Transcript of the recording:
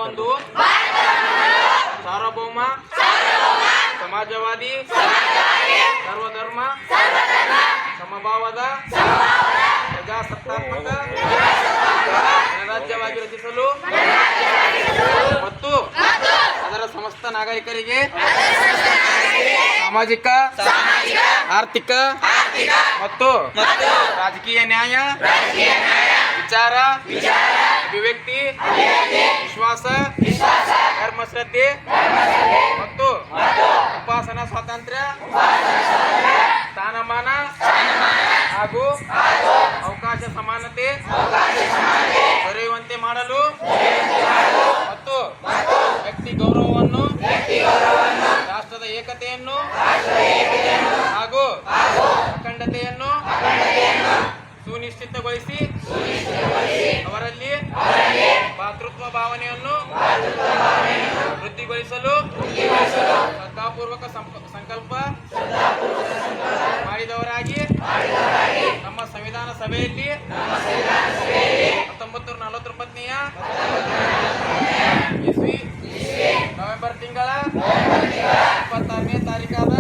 ಒಂದು ಸಾರ್ವಭೌಮ ಸಮಾಜವಾದಿ ಸರ್ವಧರ್ಮ ಸಮಭಾವದ ಪ್ರಜಾಸತ್ತಾತ್ಮಕ ಗಣರಾಜ್ಯವಾಗಿ ರಚಿಸಲು ಮತ್ತು ಅದರ ಸಮಸ್ತ ನಾಗರಿಕರಿಗೆ ಸಾಮಾಜಿಕ ಆರ್ಥಿಕ ಮತ್ತು ರಾಜಕೀಯ ನ್ಯಾಯ ವಿಚಾರ ಅಭಿವ್ಯಕ್ತಿ ವಿಶ್ವಾಸ ಧರ್ಮಶ್ರದ್ಧೆ ಮತ್ತು ಉಪಾಸನಾ ಸ್ವಾತಂತ್ರ್ಯ ಸ್ಥಾನಮಾನ ಹಾಗೂ ಅವಕಾಶ ಸಮಾನತೆ ದೊರೆಯುವಂತೆ ಮಾಡಲು ಮತ್ತು ವ್ಯಕ್ತಿ ಗೌರವವನ್ನು ರಾಷ್ಟ್ರದ ಏಕತೆಯನ್ನು ಹಾಗೂ ಅಖಂಡತೆಯನ್ನು ಸುನಿಶ್ಚಿತಗೊಳಿಸಿ ಅವರಲ್ಲಿ ಭಾತೃತ್ವ ಭಾವನೆಯನ್ನು ವೃದ್ಧಿಗೊಳಿಸಲು ಶ್ರದ್ಧಾಪೂರ್ವಕ ಸಂಕಲ್ಪ ಮಾಡಿದವರಾಗಿ ನಮ್ಮ ಸಂವಿಧಾನ ಸಭೆಯಲ್ಲಿ 1949ನೇ ಇಸ್ವಿ ನವೆಂಬರ್ ತಿಂಗಳ 26ನೇ ತಾರೀಕಾದ